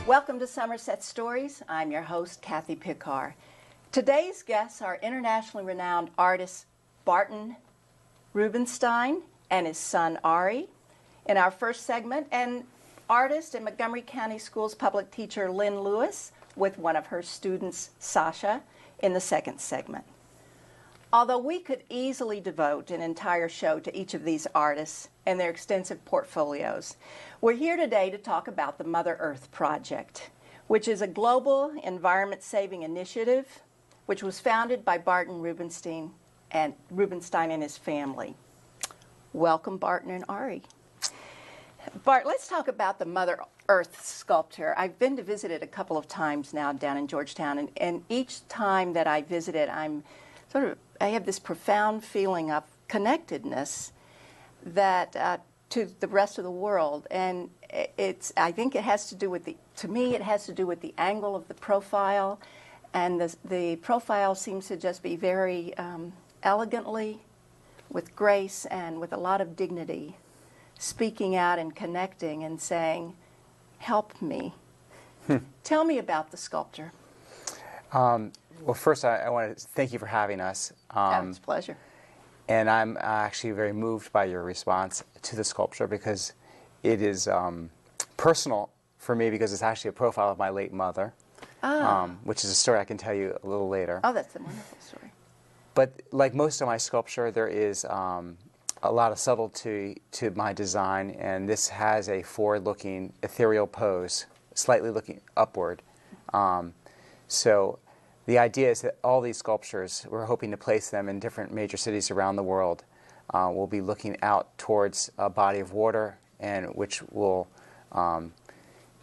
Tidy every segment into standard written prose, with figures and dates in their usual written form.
Welcome to Somerset Stories. I'm your host, Cathy Pickar. Today's guests are internationally renowned artists Barton Rubenstein and his son Ari in our first segment, and artist and Montgomery County Schools public teacher Lynn Lewis with one of her students, Sasha, in the second segment. Although we could easily devote an entire show to each of these artists and their extensive portfolios, we're here today to talk about the Mother Earth Project, which is a global environment-saving initiative which was founded by Barton Rubenstein and his family. Welcome, Barton and Ari. Bart, let's talk about the Mother Earth sculpture. I've been to visit it a couple of times now down in Georgetown, and each time that I visit it, I have this profound feeling of connectedness that to the rest of the world, and I think it has to do with it has to do with the angle of the profile, and the profile seems to just be very elegantly, with grace and with a lot of dignity, speaking out and connecting and saying, "Help me." Tell me about the sculpture. Well, first, I want to thank you for having us. It's a pleasure. And I'm actually very moved by your response to the sculpture because it is personal for me because it's actually a profile of my late mother, which is a story I can tell you a little later. Oh, that's a wonderful story. But like most of my sculpture, there is a lot of subtlety to my design, and this has a forward-looking ethereal pose, slightly looking upward. So the idea is that all these sculptures, we're hoping to place them in different major cities around the world. We'll be looking out towards a body of water, and which will,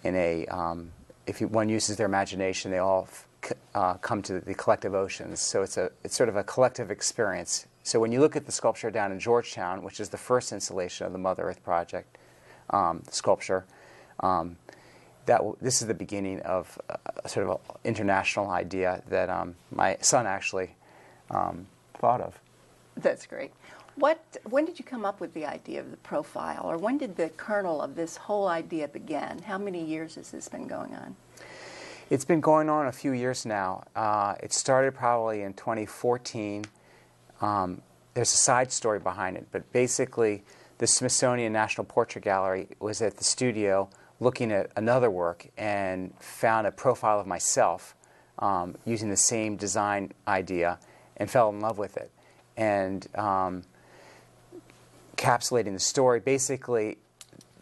if one uses their imagination, they all come to the collective oceans. So it's sort of a collective experience. So when you look at the sculpture down in Georgetown, which is the first installation of the Mother Earth Project sculpture, this is the beginning of a sort of an international idea that my son actually thought of. That's great. When did you come up with the idea of the profile, or when did the kernel of this whole idea begin? How many years has this been going on? It's been going on a few years now. It started probably in 2014. There's a side story behind it, but basically the Smithsonian National Portrait Gallery was at the studio looking at another work and found a profile of myself using the same design idea and fell in love with it. And encapsulating the story, basically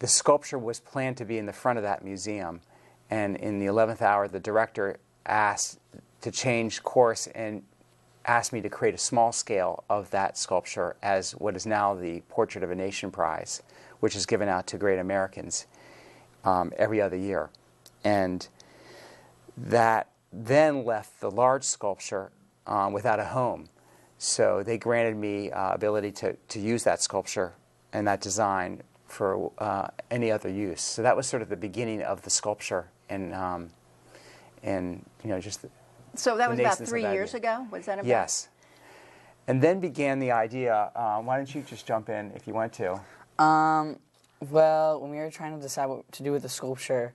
the sculpture was planned to be in the front of that museum, and in the 11th hour the director asked to change course and asked me to create a small scale of that sculpture as what is now the Portrait of a Nation Prize, which is given out to great Americans every other year. And that then left the large sculpture without a home. So they granted me ability to use that sculpture and that design for any other use. So that was sort of the beginning of the sculpture, and just so that was about 3 years ago? Was that about? Yes. And then began the idea, why don't you just jump in if you want to? Well, when we were trying to decide what to do with the sculpture,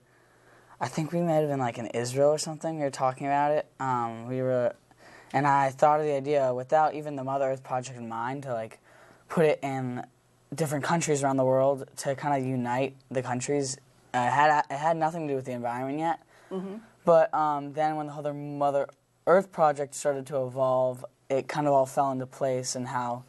I think we might have been like in Israel or something. We were talking about it. And I thought of the idea without even the Mother Earth Project in mind to like put it in different countries around the world to kind of unite the countries. It had nothing to do with the environment yet. Mm-hmm. But then when the whole Mother Earth Project started to evolve, it kind of all fell into place, and how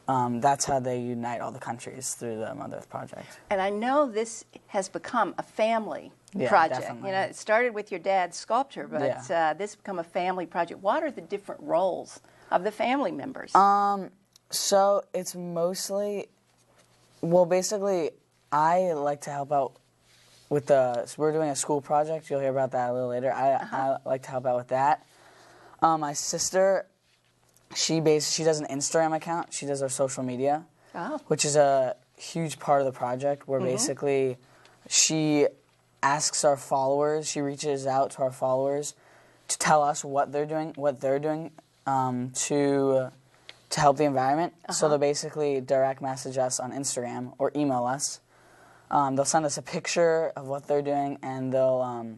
that's how they unite all the countries through the Mother Earth Project. And I know this has become a family project. Definitely. You know, it started with your dad's sculpture, but this has become a family project. What are the different roles of the family members? So it's mostly, well, basically, I like to help out with so we're doing a school project. You'll hear about that a little later. I like to help out with that. My sister, she does an Instagram account. She does our social media, which is a huge part of the project, where basically she asks our followers, she reaches out to our followers to tell us what they're doing to help the environment. So they'll basically direct message us on Instagram or email us. They'll send us a picture of what they're doing, and they'll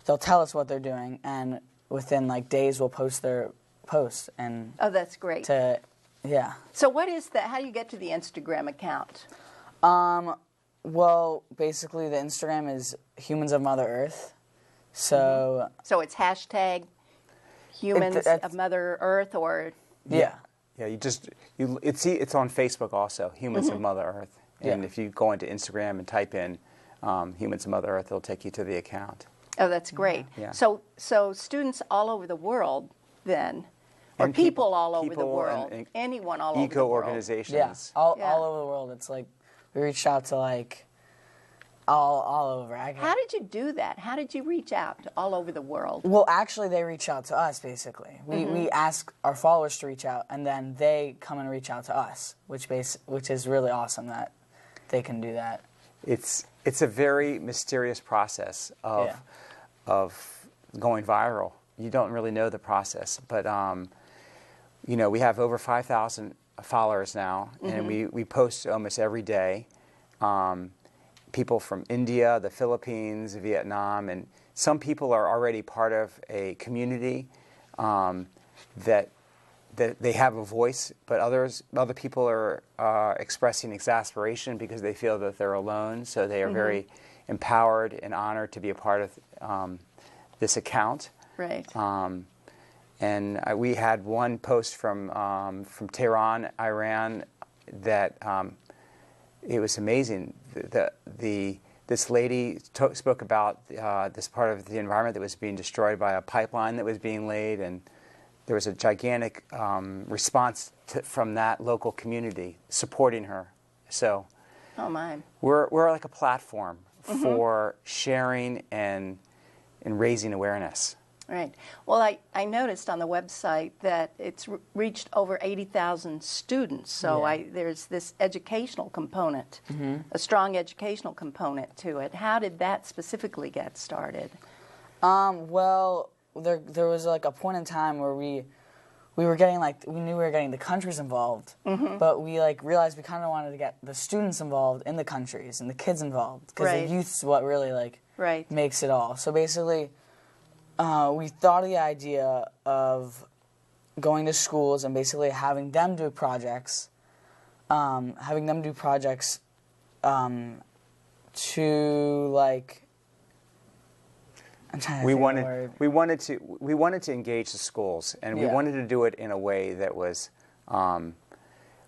they'll tell us what they're doing, and within like days we'll post their posts and Oh, that's great. yeah. So what is that? How do you get to the Instagram account? Well, basically the Instagram is HumansOfMother Earth. So So it's hashtag Humans of Mother Earth, or yeah. Yeah, it's on Facebook also, Humans of Mother Earth. And Yeah. if you go into Instagram and type in Humans of Mother Earth, it'll take you to the account. oh, that's great. Yeah. So students all over the world then, or And people all over the people world, and anyone all over the Eco world. organizations. Yeah, all Yeah. over the world. It's like we reached out to like all over. How did you do that? How did you reach out to all over the world? Well, actually, they reach out to us. Basically, we ask our followers to reach out, and then they come and reach out to us, which is really awesome that they can do that. It's a very mysterious process of going viral. You don't really know the process, but we have over 5,000 followers now, and we post almost every day. People from India, the Philippines, Vietnam, and some people are already part of a community that they have a voice, but other people are expressing exasperation because they feel that they're alone. So they are very empowered and honored to be a part of this account. Right. And we had one post from Tehran, Iran, that it was amazing. This lady spoke about this part of the environment that was being destroyed by a pipeline that was being laid, and there was a gigantic response from that local community supporting her. So, Oh my. we're like a platform for sharing and raising awareness. Right. Well, I noticed on the website that it's reached over 80,000 students. So Yeah. there's this educational component, a strong educational component to it. How did that specifically get started? Well, there was like a point in time where we were getting we knew we were getting the countries involved, but we realized we kind of wanted to get the students involved in the countries and the kids involved, because Right. the youth's what really Right. makes it all. So basically, we thought of the idea of going to schools and basically having them do projects, to I'm trying to We think of the wanted word. we wanted to engage the schools, and we Yeah. wanted to do it in a way that was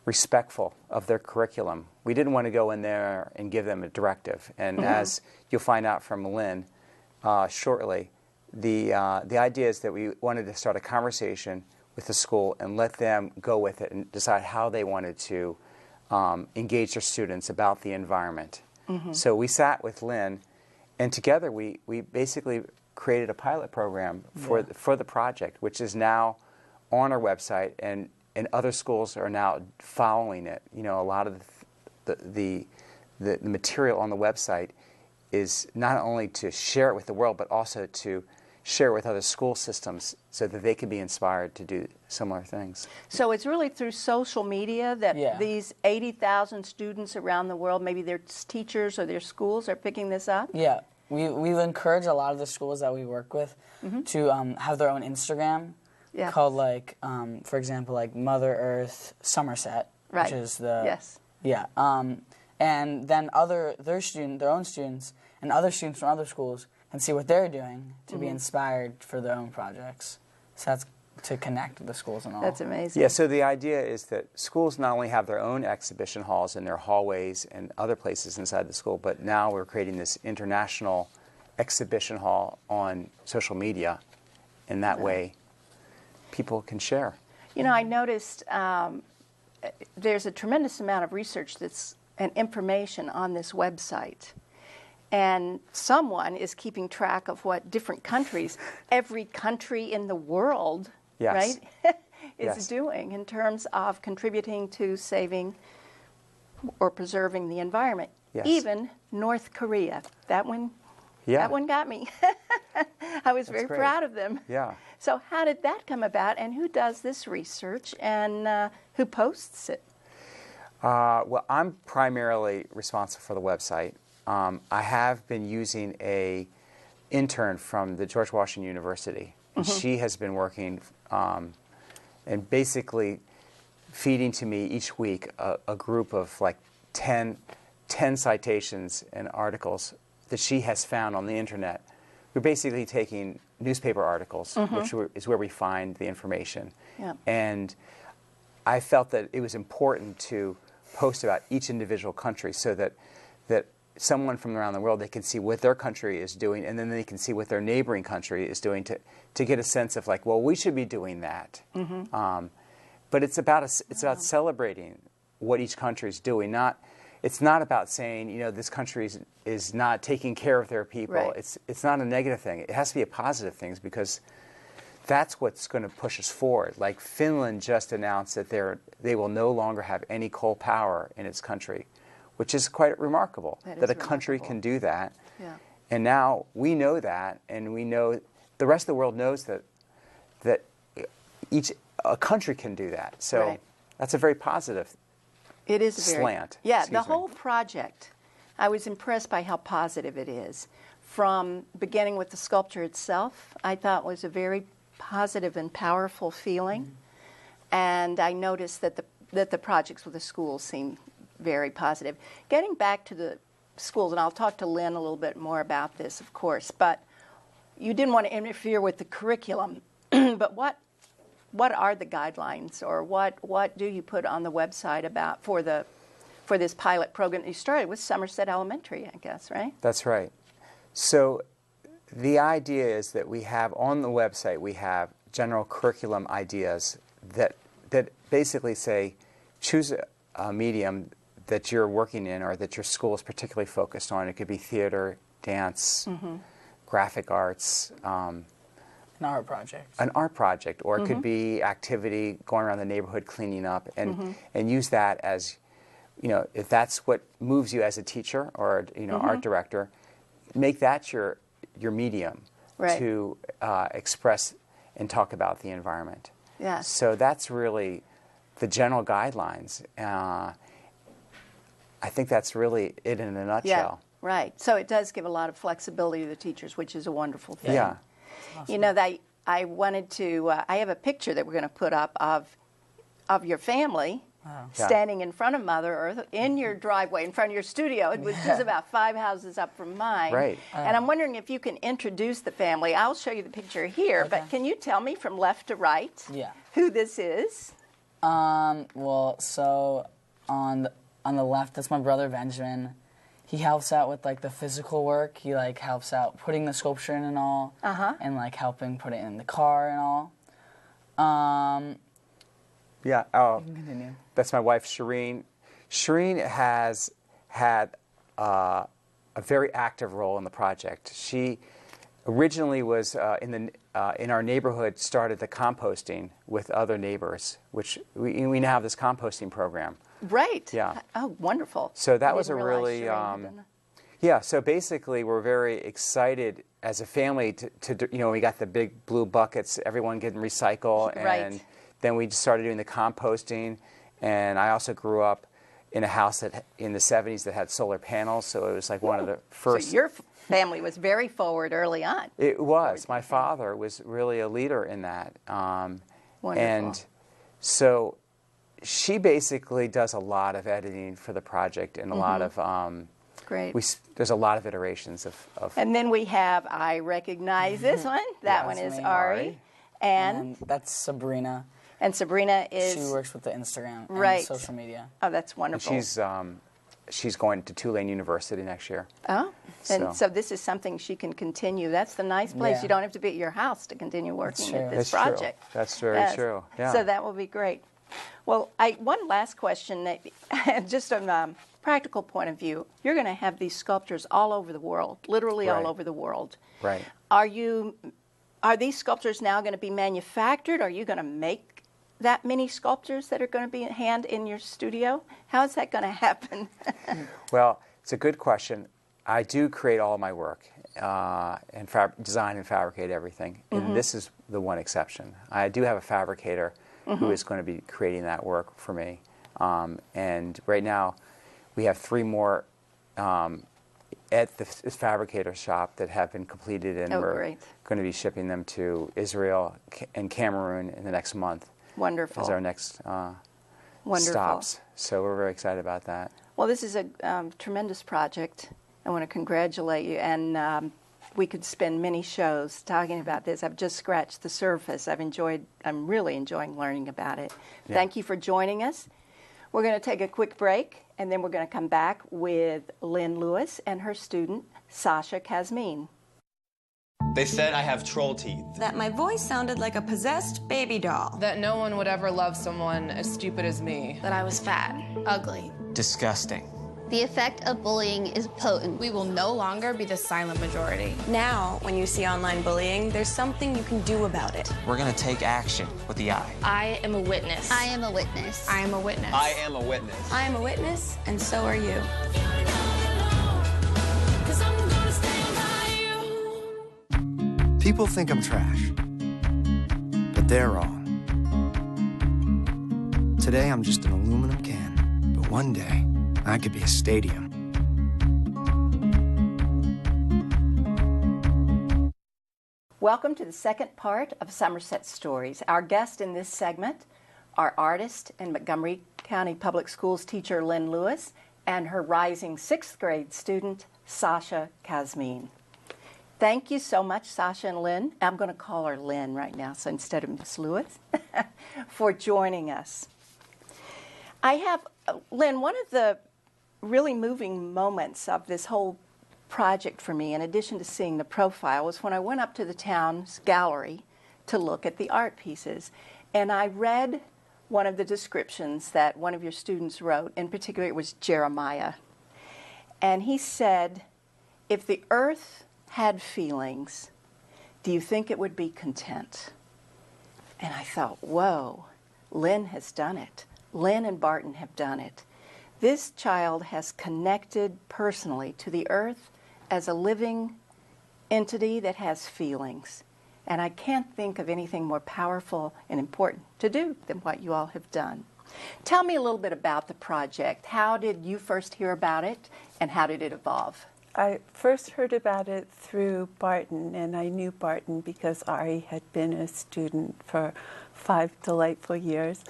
respectful of their curriculum. We didn't want to go in there and give them a directive. And as you'll find out from Lynn shortly, the idea is that we wanted to start a conversation with the school and let them go with it and decide how they wanted to engage their students about the environment. So we sat with Lynn, and together we basically created a pilot program for the project, which is now on our website, and other schools are now following it. You know, a lot of the material on the website is not only to share it with the world, but also to share it with other school systems so that they can be inspired to do similar things. So it's really through social media that Yeah. these 80,000 students around the world, maybe their teachers or their schools, are picking this up? Yeah, we've encouraged a lot of the schools that we work with to have their own Instagram Yeah. called for example, Mother Earth Somerset, Right. which is the Yes. yeah, and then their own students and other students from other schools can see what they're doing to be inspired for their own projects. So that's to connect with the schools and all. That's amazing. Yeah, so the idea is that schools not only have their own exhibition halls in their hallways and other places inside the school, but now we're creating this international exhibition hall on social media. In that way, people can share. You know, I noticed there's a tremendous amount of research and information on this website. And someone is keeping track of what different countries, every country in the world, Yes. right, is Yes. doing in terms of contributing to saving or preserving the environment. Yes. Even North Korea. That one got me. I was very great. proud of them. Yeah. So how did that come about, and who does this research, and who posts it? Well, I'm primarily responsible for the website. I have been using a intern from the George Washington University. And she has been working and basically feeding to me each week a group of like 10 citations and articles that she has found on the internet. We're basically taking newspaper articles, which is where we find the information. Yeah. And I felt that it was important to post about each individual country so that someone from around the world, they can see what their country is doing, and then they can see what their neighboring country is doing to get a sense of like, well, we should be doing that. But it's about celebrating what each country is doing. It's not about saying, you know, this country is not taking care of their people. Right. It's not a negative thing. It has to be a positive thing because that's what's going to push us forward. Like Finland just announced that they will no longer have any coal power in its country, which is quite remarkable that a country can do that. Yeah. And now we know that, and we know the rest of the world knows that a country can do that. So that's a very positive It is a very, slant. Yeah, Excuse the me. whole project, I was impressed by how positive it is. From beginning with the sculpture itself, I thought was a very positive and powerful feeling. And I noticed that the projects with the schools seem very positive. Getting back to the schools, and I'll talk to Lynn a little bit more about this, of course, but you didn't want to interfere with the curriculum. But what are the guidelines, or what do you put on the website about for this pilot program that you started with Somerset Elementary, I guess, right? That's right. So the idea is that we have on the website, we have general curriculum ideas that basically say, choose a medium that you're working in or that your school is particularly focused on. It could be theater, dance, graphic arts, An art project. an art project, or it could be activity, going around the neighborhood cleaning up, and use that as, you know, if that's what moves you as a teacher or, you know, art director, make that your medium to express and talk about the environment. Yes. So that's really the general guidelines. I think that's really it in a nutshell. Yeah, right. So it does give a lot of flexibility to the teachers, which is a wonderful thing. Yeah. Awesome. You know, I wanted to, I have a picture that we're going to put up of your family standing in front of Mother Earth in your driveway, in front of your studio. It was just about 5 houses up from mine. Right. And I'm wondering if you can introduce the family. I'll show you the picture here, but can you tell me from left to right who this is? Well, so on the left, that's my brother Benjamin. He helps out with like the physical work. He like helps out putting the sculpture in and all, and like helping put it in the car and all. Yeah. You can continue. That's my wife, Shireen. Shireen has had a very active role in the project. She originally was in our neighborhood, started the composting with other neighbors, which we now have this composting program. Right. Yeah. Oh, wonderful. So that I was a didn't realize really, Shireen had done that. yeah, so basically we're very excited as a family to you know, we got the big blue buckets, everyone getting recycle, and then we just started doing the composting, and I also grew up in a house that in the 70s that had solar panels, so it was like one of the first. So your family was very forward early on. It was. My father was really a leader in that. Wonderful. And so she basically does a lot of editing for the project and a lot of, Great. there's a lot of iterations of And then we have, I recognize this one. That one is me, Ari. And that's Sabrina. And Sabrina is... She works with the Instagram and Right. social media. Oh, that's and wonderful. she's going to Tulane University next year. Oh, and So- so this is something she can continue. That's the nice place. Yeah. You don't have to be at your house to continue working at true. this That's true. project. That's very Yes. true. Yeah. So that will be great. Well, one last question, that, just from a practical point of view, you're going to have these sculptures all over the world, literally all Right. over the world. Right. Are these sculptures now going to be manufactured? Are you going to make that many sculptures that are going to be in hand in your studio? How is that going to happen? Well, it's a good question. I do create all my work and design and fabricate everything. And this is the one exception. I do have a fabricator who is going to be creating that work for me. And right now, we have 3 more at this fabricator shop that have been completed, and Oh, we're great. going to be shipping them to Israel and Cameroon in the next month. Wonderful. As our next Wonderful. stops. So we're very excited about that. Well, this is a tremendous project. I want to congratulate you, and we could spend many shows talking about this. I've just scratched the surface. I'm really enjoying learning about it. Yeah. Thank you for joining us. We're going to take a quick break, and then we're going to come back with Lynn Lewis and her student, Sasha Kazmine. They said I have troll teeth. That my voice sounded like a possessed baby doll. That no one would ever love someone as stupid as me. That I was fat, ugly. Disgusting. The effect of bullying is potent. We will no longer be the silent majority. Now, when you see online bullying, there's something you can do about it. We're gonna take action with the I. I am a witness. I am a witness. I am a witness. I am a witness. I am a witness, and so are you. People think I'm trash, but they're wrong. Today I'm just an aluminum can, but one day I could be a stadium. Welcome to the second part of Somerset Stories. Our guest in this segment are artist and Montgomery County Public Schools teacher Lynn Lewis and her rising 6th grade student, Sasha Kazmine. Thank you so much, Sasha and Lynn. I'm going to call her Lynn right now, so instead of Miss Lewis, for joining us. I have, Lynn, one of the really moving moments of this whole project for me, in addition to seeing the profile, was when I went up to the town's gallery to look at the art pieces. And I read one of the descriptions that one of your students wrote. In particular, it was Jeremiah. And he said, if the earth had feelings, do you think it would be content? And I thought, whoa, Lynn has done it. Lynn and Barton have done it. This child has connected personally to the earth as a living entity that has feelings. And I can't think of anything more powerful and important to do than what you all have done. Tell me a little bit about the project. How did you first hear about it, and how did it evolve? I first heard about it through Barton, and I knew Barton because Ari had been a student for 5 delightful years.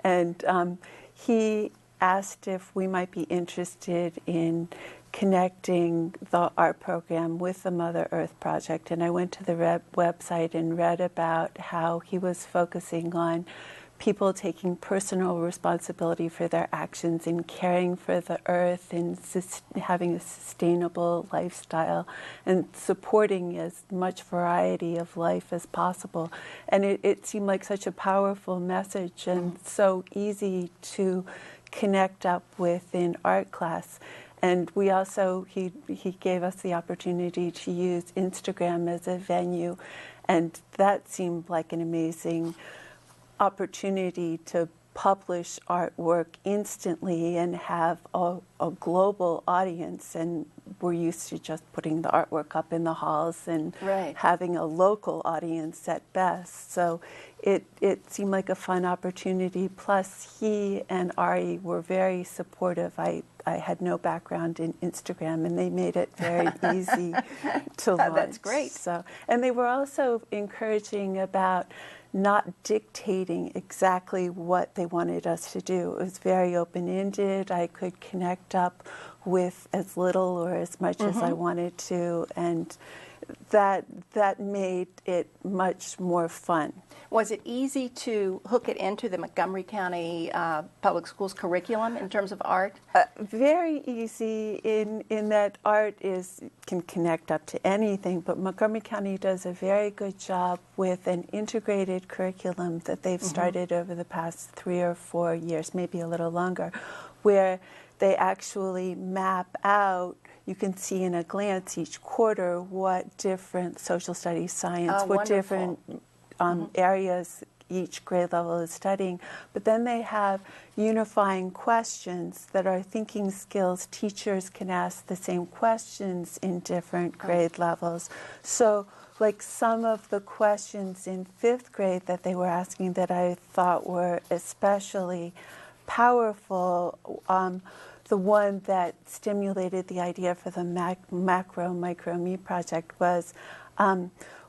And he asked if we might be interested in connecting the art program with the Mother Earth Project. And I went to the website and read about how he was focusing on people taking personal responsibility for their actions in caring for the earth and having a sustainable lifestyle and supporting as much variety of life as possible. And it seemed like such a powerful message and so easy to connect up with in art class. And we also, he gave us the opportunity to use Instagram as a venue, and that seemed like an amazing opportunity to publish artwork instantly and have a global audience. And we're used to just putting the artwork up in the halls and having a local audience at best. So it seemed like a fun opportunity. Plus, he and Ari were very supportive. I had no background in Instagram, and they made it very easy to launch. That's great. So, and they were also encouraging about not dictating exactly what they wanted us to do. It was very open-ended. I could connect up with as little or as much as I wanted to, and that made it much more fun. Was it easy to hook it into the Montgomery County Public Schools curriculum in terms of art? Very easy in that art can connect up to anything, but Montgomery County does a very good job with an integrated curriculum that they've started over the past 3 or 4 years, maybe a little longer, where they actually map out. You can see in a glance each quarter what different social studies, science, what different areas each grade level is studying. But then they have unifying questions that are thinking skills. Teachers can ask the same questions in different grade levels. So like some of the questions in 5th grade that they were asking that I thought were especially powerful, the one that stimulated the idea for the macro micro me project was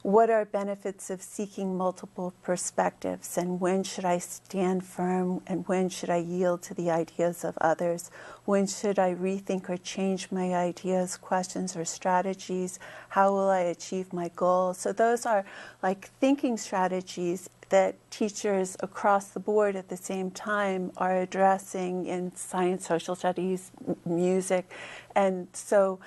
what are benefits of seeking multiple perspectives, and when should I stand firm and when should I yield to the ideas of others? When should I rethink or change my ideas, questions, or strategies? How will I achieve my goals? So those are like thinking strategies that teachers across the board at the same time are addressing in science, social studies, music. And so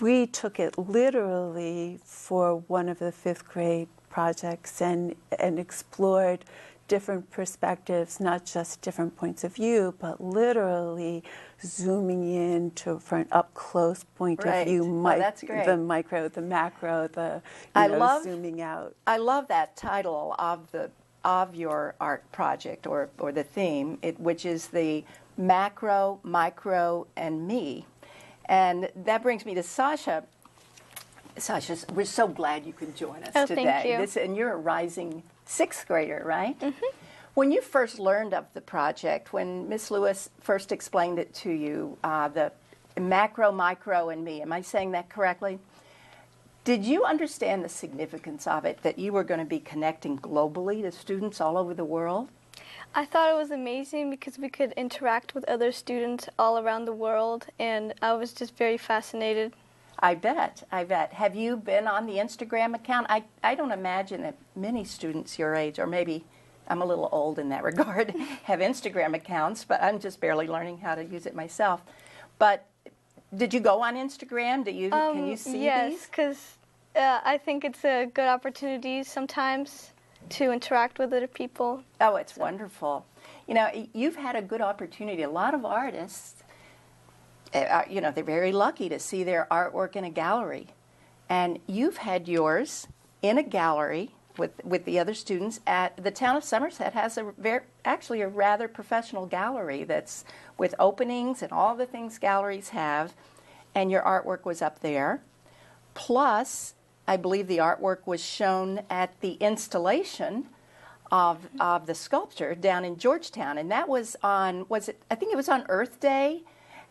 we took it literally for one of the 5th grade projects and explored different perspectives, not just different points of view, but literally zooming in for an up-close point of view. That's great. The micro, the macro, zooming out. I love that title of your art project or the theme, which is the macro, micro, and me. And that brings me to Sasha. Sasha, we're so glad you could join us today. Thank you. And you're a rising 6th grader, right? Mm-hmm. When you first learned of the project, when Miss Lewis first explained it to you, the macro, micro, and me, am I saying that correctly? Did you understand the significance of it, that you were going to be connecting globally to students all over the world? I thought it was amazing because we could interact with other students all around the world, and I was just very fascinated. I bet. Have you been on the Instagram account? I don't imagine that many students your age, or maybe I'm a little old in that regard, have Instagram accounts, but I'm just barely learning how to use it myself. But did you go on Instagram? Can you see these? Yes, because I think it's a good opportunity sometimes to interact with other people. Oh, it's wonderful. You know, you've had a good opportunity. A lot of artists, they're very lucky to see their artwork in a gallery. And you've had yours in a gallery with the other students. At the town of Somerset has actually a rather professional gallery that's with openings and all the things galleries have. And your artwork was up there. Plus, I believe the artwork was shown at the installation of the Sculptor down in Georgetown, and that was on, I think it was on Earth Day.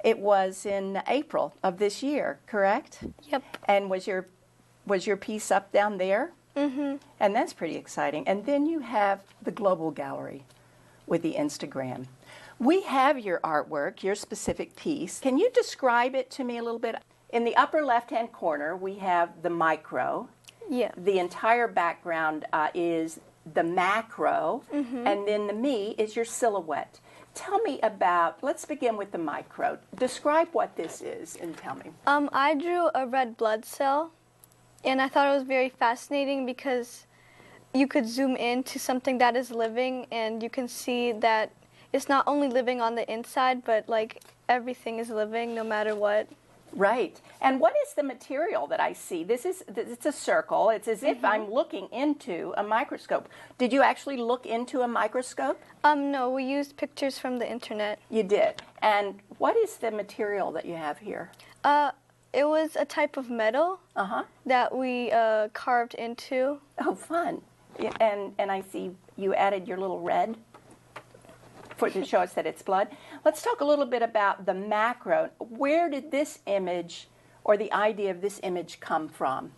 It was in April of this year, correct? Yep. And was your piece up down there? Mm-hmm. And that's pretty exciting. And then you have the Global Gallery with the Instagram. We have your artwork, your specific piece. Can you describe it to me a little bit? In the upper left-hand corner, we have the micro. Yeah. The entire background is the macro, mm-hmm. and then the me is your silhouette. Tell me let's begin with the micro. Describe what this is and tell me. I drew a red blood cell, and I thought it was very fascinating because you could zoom in to something that is living, and you can see that it's not only living on the inside, but like everything is living no matter what. Right. And what is the material that I see? It's a circle. It's as if mm-hmm. I'm looking into a microscope. Did you actually look into a microscope? No, we used pictures from the internet. You did. And what is the material that you have here? It was a type of metal that we carved into. Oh, fun. Yeah, and I see you added your little red to show us that it's blood. Let's talk a little bit about the macro. Where did this image or the idea of this image come from?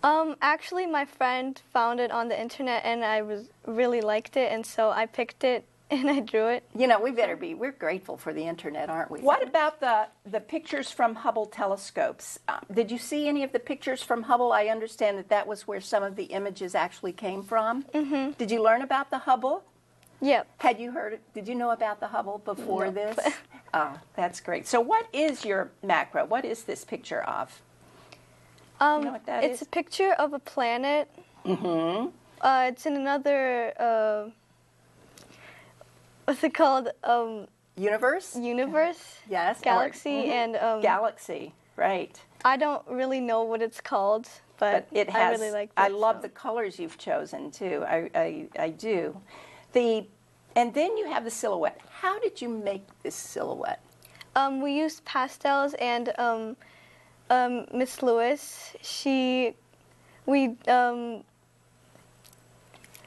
Actually, my friend found it on the internet, and I really liked it, and so I picked it and I drew it. You know, we're grateful for the internet, aren't we? What about the pictures from Hubble telescopes? Did you see any of the pictures from Hubble? I understand that was where some of the images actually came from. Mm-hmm. Did you learn about the Hubble? Yep. Did you know about the Hubble before Nope. this? Oh, that's great. So what is your macro? What is this picture of? You know what that it's is? A picture of a planet. Mm-hmm. It's in another, what's it called? Universe? Yes. Galaxy and... Galaxy, right. I don't really know what it's called, but it has, I really like it. I love the colors you've chosen, too. I do. And then you have the silhouette. How did you make this silhouette? We used pastels, and Miss Lewis,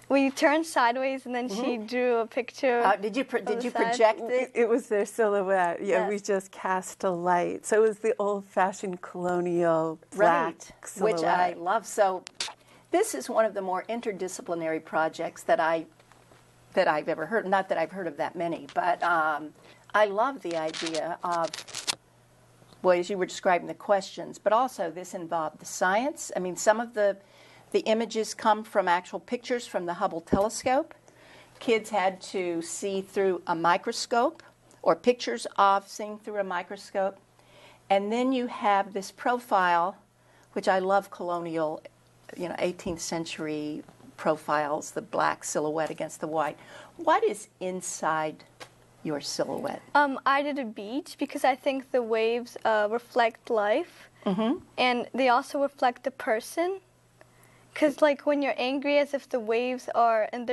we turned sideways, and then she drew a picture. Did you project it? It was their silhouette. Yeah, Yes. we just cast a light. So it was the old-fashioned colonial black silhouette. Which I love. So this is one of the more interdisciplinary projects that I've ever heard. Not that I've heard of that many, but I love the idea of, well, as you were describing the questions, but also this involved the science. I mean, some of the images come from actual pictures from the Hubble telescope. Kids had to see through a microscope, or pictures of seeing through a microscope. And then you have this profile, which I love, colonial, 18th century profiles, the black silhouette against the white. What is inside your silhouette? I did a beach because I think the waves reflect life, and they also reflect the person. Because like when you're angry, as if the waves are, and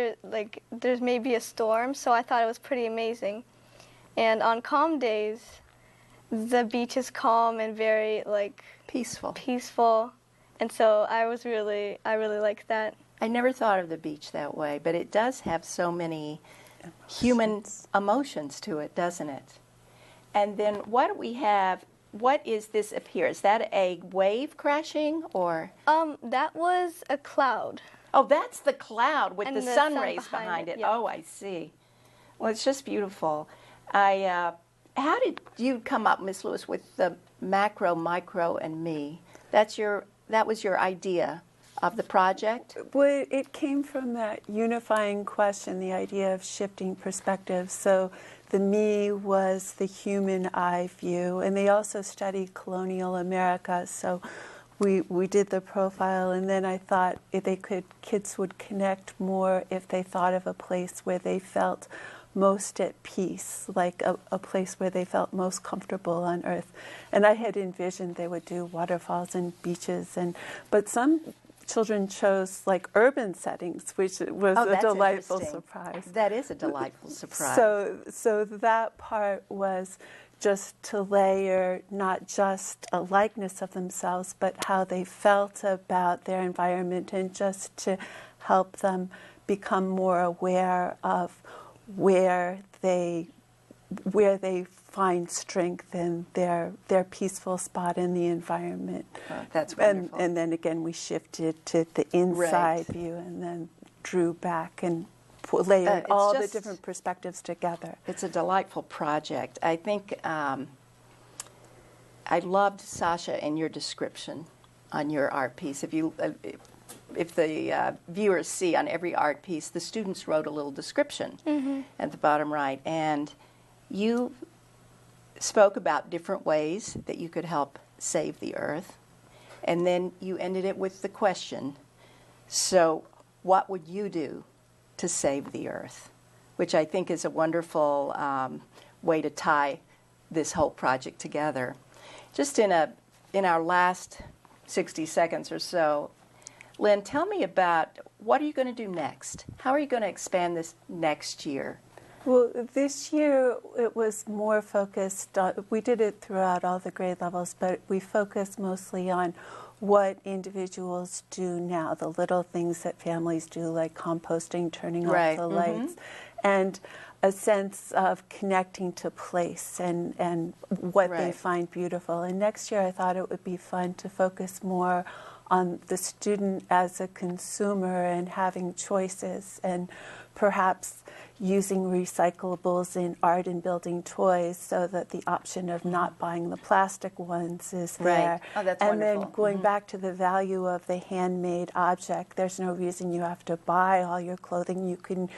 there's maybe a storm. So I thought it was pretty amazing. And on calm days, the beach is calm and very peaceful. And so I really liked that. I never thought of the beach that way, but it does have so many human emotions to it, doesn't it? And then what do we have? What is this up here? Is that a wave crashing, or? That was a cloud. Oh, that's the cloud with And the sun sun rays behind it. yeah. Oh, I see. Well, it's just beautiful. How did you come up, Miss Lewis, with the macro, micro, and me? That was your idea of the project? Well, it came from that unifying question, the idea of shifting perspectives. So the me was the human eye view, and they also studied colonial America. So we did the profile, and then I thought kids would connect more if they thought of a place where they felt most at peace, like a place where they felt most comfortable on Earth. And I had envisioned they would do waterfalls and beaches, but some children chose like urban settings, which was a delightful surprise. That is a delightful surprise. So that part was just to layer not just a likeness of themselves, but how they felt about their environment, and just to help them become more aware of where they find strength in their peaceful spot in the environment. Oh, that's wonderful. And then again, we shifted to the inside view, and then drew back and layered all the different perspectives together. It's a delightful project. I think I loved, Sasha, in your description on your art piece. If the viewers see on every art piece, the students wrote a little description at the bottom right, and you spoke about different ways that you could help save the Earth, and then you ended it with the question, so what would you do to save the Earth? Which I think is a wonderful way to tie this whole project together. Just in our last 60 seconds or so, Lynn, tell me about what are you going to do next? How are you going to expand this next year? Well, this year it was more focused on, we did it throughout all the grade levels, but we focused mostly on what individuals do now, the little things that families do, like composting, turning off the lights, and a sense of connecting to place and what they find beautiful. And next year I thought it would be fun to focus more on the student as a consumer and having choices, and perhaps using recyclables in art and building toys, so that the option of not buying the plastic ones is there. Oh, that's and wonderful. then going back to the value of the handmade object, there's no reason you have to buy all your clothing. You can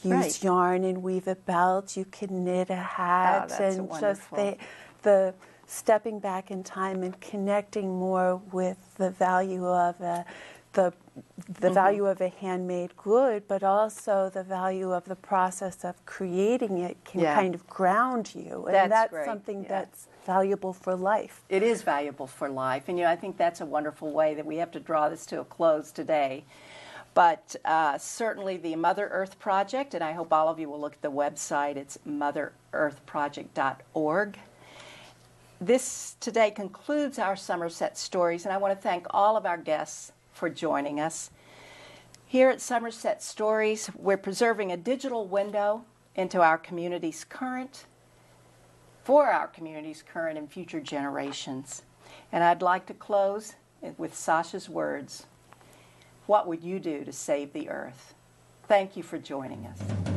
use yarn and weave a belt. You can knit a hat, and wonderful. Just the stepping back in time and connecting more with the value of the value of a handmade good, but also the value of the process of creating it can kind of ground you, and that's something that's valuable for life. It is valuable for life, and I think that's a wonderful way that we have to draw this to a close today. But certainly the Mother Earth Project, and I hope all of you will look at the website. It's motherearthproject.org. This today concludes our Somerset Stories, and I want to thank all of our guests for joining us. Here at Somerset Stories, we're preserving a digital window into our community's current, for our community's current and future generations. And I'd like to close with Sasha's words. What would you do to save the earth? Thank you for joining us.